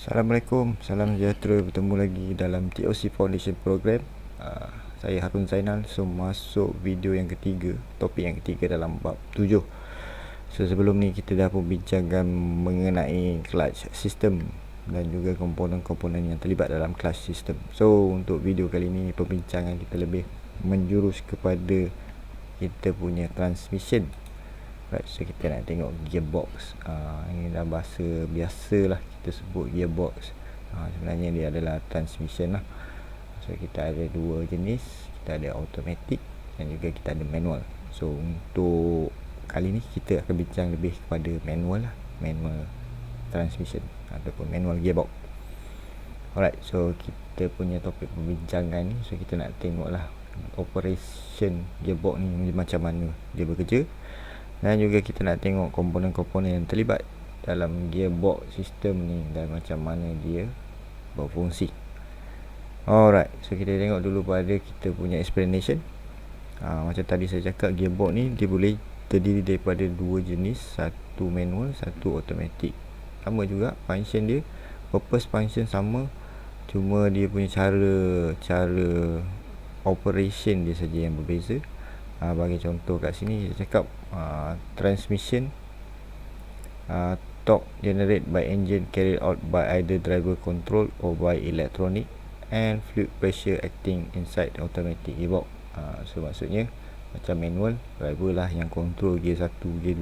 Assalamualaikum, salam sejahtera, bertemu lagi dalam TOC Foundation Program. Saya Harun Zainal. So masuk video yang ketiga, topik yang ketiga dalam bab 7. So sebelum ni kita dah membincangkan mengenai clutch system dan juga komponen-komponen yang terlibat dalam clutch system. So untuk video kali ni pembincangan kita lebih menjurus kepada kita punya transmission. Right, so kita nak tengok gearbox. Ini dah bahasa biasa lah, kita sebut gearbox. Sebenarnya dia adalah transmission lah. So kita ada dua jenis, kita ada automatic dan juga kita ada manual. So untuk kali ni kita akan bincang lebih kepada manual lah, manual transmission ataupun manual gearbox. Alright, so kita punya topik pembincangan ni, so kita nak tengok lah operation gearbox ni macam mana dia bekerja. Dan juga kita nak tengok komponen-komponen yang terlibat dalam gearbox sistem ni dan macam mana dia berfungsi. Alright, so kita tengok dulu pada kita punya explanation. Macam tadi saya cakap, gearbox ni dia boleh terdiri daripada dua jenis, satu manual, satu automatic. Sama juga function dia, purpose function sama, cuma dia punya cara operation dia saja yang berbeza. Bagi contoh kat sini saya cakap transmission torque generated by engine carried out by either driver control or by electronic, and fluid pressure acting inside the automatic gearbox. So maksudnya macam manual, driver lah yang control gear 1, gear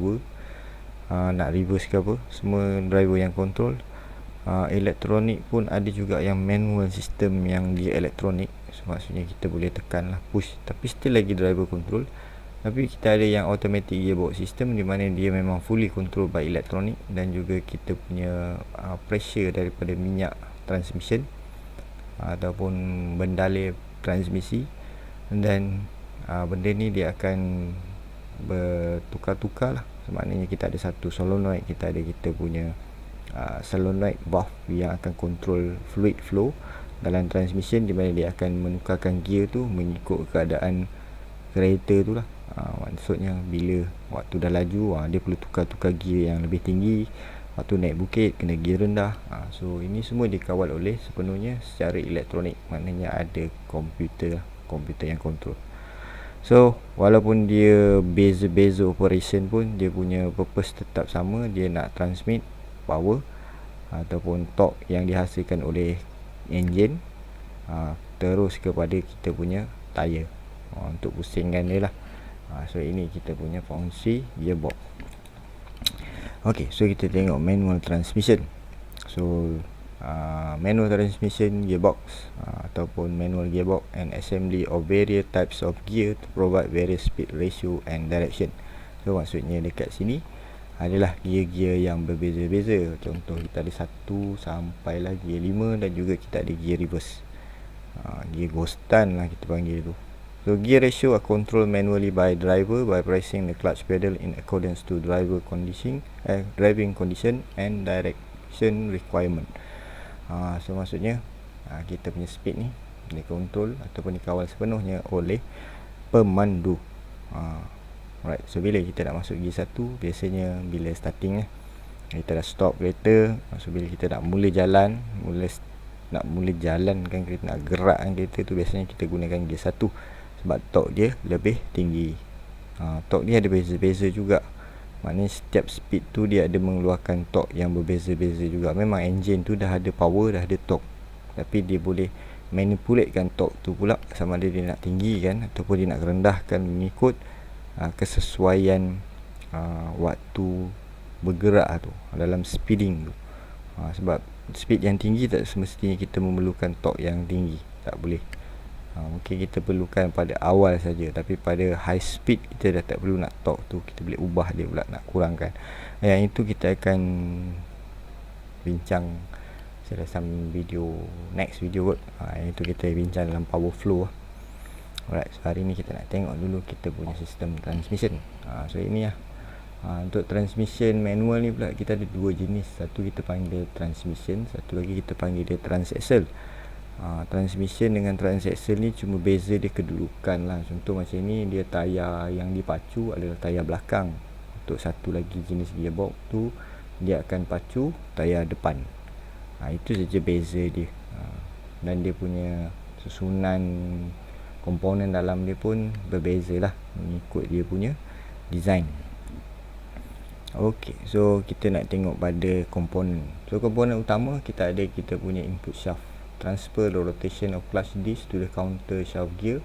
2, nak reverse ke apa, semua driver yang control. Elektronik pun ada juga yang manual system yang dia elektronik. So maksudnya kita boleh tekan lah, push, tapi still lagi driver control. Tapi kita ada yang automatic gearbox system, di mana dia memang fully control by electronic, dan juga kita punya pressure daripada minyak transmission ataupun bendalai transmisi. Dan benda ni dia akan bertukar-tukar lah. So, maknanya kita ada satu solenoid, kita punya solenoid valve yang akan control fluid flow dalam transmission, di mana dia akan menukarkan gear tu mengikut keadaan kereta tu lah. Maksudnya bila waktu dah laju, dia perlu tukar gear yang lebih tinggi. Waktu naik bukit kena gear rendah. So ini semua dikawal oleh sepenuhnya secara elektronik, maknanya ada komputer yang kontrol. So walaupun dia beza-beza operation pun, dia punya purpose tetap sama. Dia nak transmit power ataupun torque yang dihasilkan oleh enjin terus kepada kita punya tayar untuk pusingkan dia lah. So ini kita punya fungsi gearbox. Ok, so kita tengok manual transmission. So manual transmission gearbox ataupun manual gearbox, an assembly of various types of gear to provide various speed ratio and direction. So maksudnya dekat sini adalah gear-gear yang berbeza-beza. Contoh kita ada 1 sampailah gear 5, dan juga kita ada gear reverse, gear ghostan lah kita panggil tu. So gear ratio are controlled manually by driver by pressing the clutch pedal in accordance to driving condition and direction requirement. So maksudnya kita punya speed ni dikontrol ataupun dikawal sepenuhnya oleh pemandu. Alright, so bila kita nak masuk gear 1, biasanya bila starting kita dah stop kereta. So bila kita nak mula jalankan kereta, nak gerakkan kereta tu, biasanya kita gunakan gear 1 sebab torque dia lebih tinggi. Torque dia ada beza-beza juga, maknanya setiap speed tu dia ada mengeluarkan torque yang berbeza-beza juga. Memang engine tu dah ada power, dah ada torque, tapi dia boleh manipulatekan torque tu pula, sama ada dia nak tinggikan ataupun dia nak rendahkan mengikut kesesuaian waktu bergerak tu dalam speeding tu. Sebab speed yang tinggi tak semestinya kita memerlukan torque yang tinggi, tak boleh. Mungkin kita perlukan pada awal saja, tapi pada high speed kita dah tak perlu nak torque tu, kita boleh ubah dia pula, nak kurangkan. Yang itu kita akan bincang dalam next video kot. Yang itu kita bincang dalam power flow. Alright, so hari ni kita nak tengok dulu kita punya sistem transmission. So ini lah. Untuk transmission manual ni pula kita ada dua jenis. Satu kita panggil transmission, satu lagi kita panggil dia transaxle. Transmission dengan transaxle ni cuma beza dia kedudukan lah. Contoh macam ni, dia tayar yang dipacu adalah tayar belakang. Untuk satu lagi jenis gearbox tu, dia akan pacu tayar depan. Itu saja beza dia. Dan dia punya susunan komponen dalam dia pun berbeza lah mengikut dia punya design. Ok, so kita nak tengok pada komponen. So komponen utama kita ada kita punya input shaft. Transfer the rotation of clutch disc to the counter shaft gear.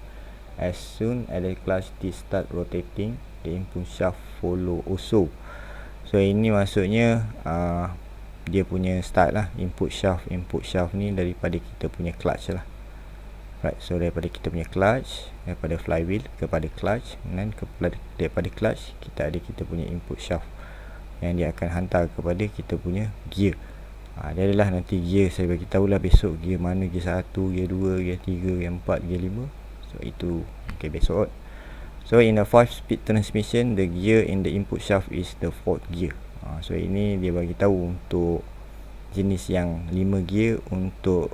As soon as the clutch disc start rotating, the input shaft follow also. So ini maksudnya dia punya start lah, input shaft. Input shaft ni daripada kita punya clutch lah. Right, so daripada kita punya clutch, daripada flywheel kepada clutch, dan daripada clutch kita ada kita punya input shaft yang dia akan hantar kepada kita punya gear. Dia adalah nanti gear, saya bagi tahulah besok gear mana, gear 1, gear 2, gear 3, gear 4, gear 5. So itu okay, besok. So in a 5-speed transmission, the gear in the input shaft is the 4th gear. So ini dia bagi tahu untuk jenis yang 5 gear untuk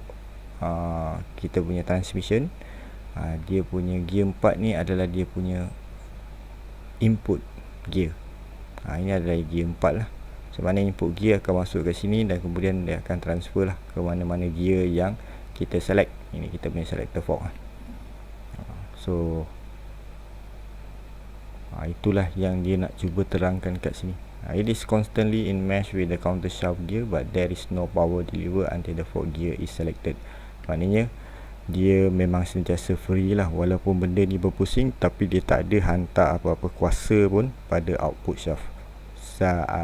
kita punya transmission. Dia punya gear 4 ni adalah dia punya input gear. Ini adalah gear 4 lah. So mana input gear akan masuk ke sini dan kemudian dia akan transfer lah ke mana-mana gear yang kita select. Ini kita punya selector fork lah. So itulah yang dia nak cuba terangkan kat sini. It is constantly in mesh with the counter shaft gear, but there is no power deliver until the fork gear is selected. Maknanya dia memang sentiasa free lah, walaupun benda ni berpusing, tapi dia tak ada hantar apa-apa kuasa pun pada output shaft.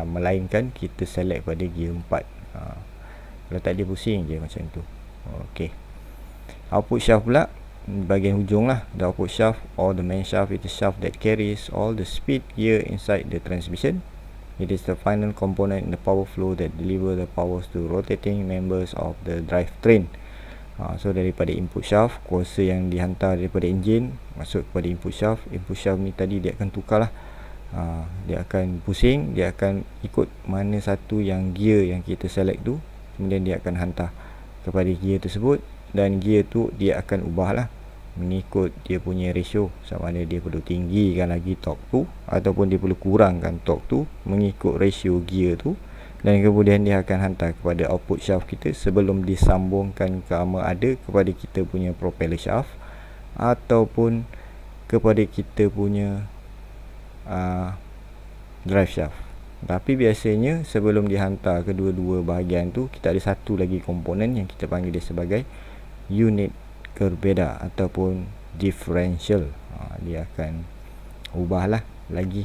Melainkan kita select pada gear 4. Kalau tak dia pusing je macam tu. Ok, output shaft pula bahagian hujung lah. The output shaft or the main shaft is the shaft that carries all the speed gear inside the transmission. It is the final component in the power flow that deliver the powers to rotating members of the drivetrain. So daripada input shaft, kuasa yang dihantar daripada enjin masuk kepada input shaft. Input shaft ni tadi dia akan tukar lah. Dia akan pusing, dia akan ikut mana satu yang gear yang kita select tu, kemudian dia akan hantar kepada gear tersebut, dan gear tu dia akan ubah lah mengikut dia punya ratio, sama ada dia perlu tinggikan lagi torque tu ataupun dia perlu kurangkan torque tu mengikut ratio gear tu, dan kemudian dia akan hantar kepada output shaft kita sebelum disambungkan ke armada kepada kita punya propeller shaft ataupun kepada kita punya drive shaft. Tapi biasanya sebelum dihantar kedua-dua bahagian tu, kita ada satu lagi komponen yang kita panggil dia sebagai unit berbeza ataupun differential. Dia akan ubahlah lagi.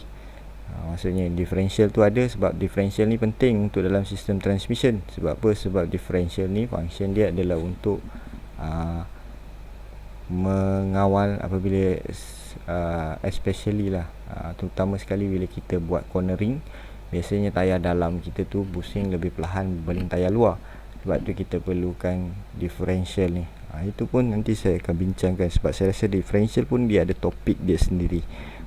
Maksudnya differential tu ada sebab differential ni penting untuk dalam sistem transmission. Sebab apa? Sebab differential ni function dia adalah untuk mengawal apabila especially lah, terutama sekali bila kita buat cornering, biasanya tayar dalam kita tu pusing lebih perlahan berbanding tayar luar. Sebab tu kita perlukan differential ni. Itu pun nanti saya akan bincangkan, sebab saya rasa differential pun dia ada topik dia sendiri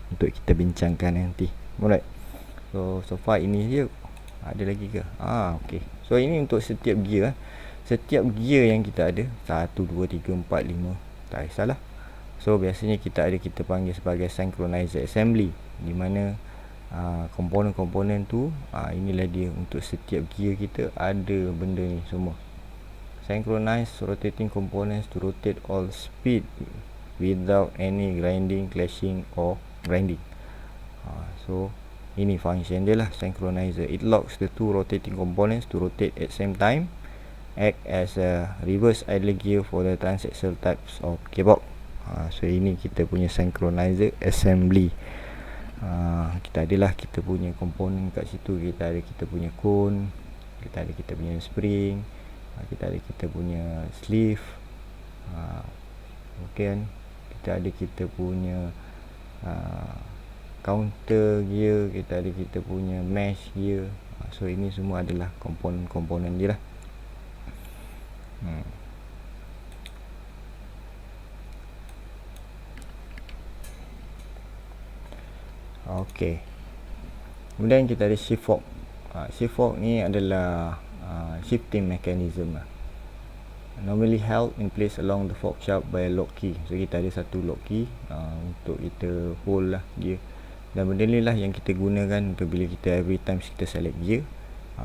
untuk kita bincangkan nanti. Alright, so far ini je. Ada lagi ke? Okay. So ini untuk setiap gear. Setiap gear yang kita ada 1, 2, 3, 4, 5, tak kisahlah. So biasanya kita panggil sebagai synchronizer assembly, di mana komponen-komponen tu inilah dia untuk setiap gear kita ada benda ni semua. Synchronize rotating components to rotate all speed without any grinding, clashing or grinding. So ini function dia lah, synchronizer. It locks the two rotating components to rotate at same time, act as a reverse idler gear for the transaxle types of gearbox. So ini kita punya synchronizer assembly. Kita adalah kita punya komponen kat situ. Kita ada kita punya cone, kita ada kita punya spring, kita ada kita punya sleeve, okay kan? Kita ada kita punya counter gear, kita ada kita punya mesh gear. So ini semua adalah komponen-komponen dia lah. Okey. Kemudian kita ada shift fork. Shift fork ni adalah shifting mechanism lah. Normally held in place along the fork shaft by a lock key. So kita ada satu lock key untuk kita hold lah gear. Dan benda ni lah yang kita gunakan apabila kita every time kita select gear.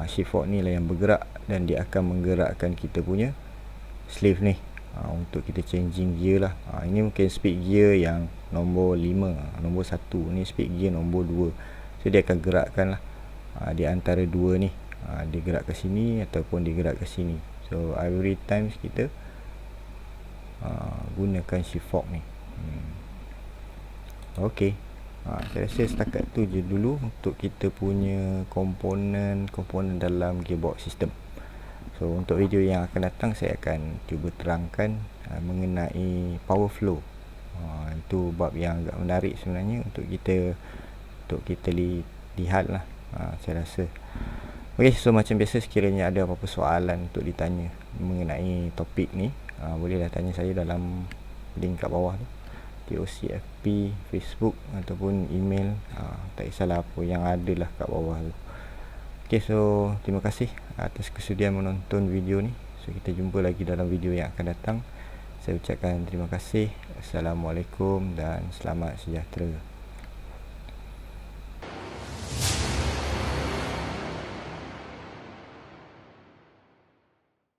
shift fork ni lah yang bergerak, dan dia akan menggerakkan kita punya sleeve ni untuk kita changing gear lah. Ini mungkin speed gear yang nombor 5, nombor 1 ni speed gear nombor 2. So dia akan gerakkan lah di antara dua ni, dia gerak ke sini ataupun dia gerak ke sini. So every time kita gunakan shift fork ni. Okey, saya rasa setakat tu je dulu untuk kita punya komponen dalam gearbox system. So untuk video yang akan datang saya akan cuba terangkan mengenai power flow. Itu bab yang agak menarik sebenarnya untuk kita lihat lah, saya rasa. Okey, so macam biasa, sekiranya ada apa-apa soalan untuk ditanya mengenai topik ni, bolehlah tanya saya dalam link kat bawah tu, TOCFP, Facebook ataupun email, tak kisahlah apa yang ada lah kat bawah tu. Okay, so terima kasih atas kesudian menonton video ni. So kita jumpa lagi dalam video yang akan datang. Saya ucapkan terima kasih. Assalamualaikum dan selamat sejahtera.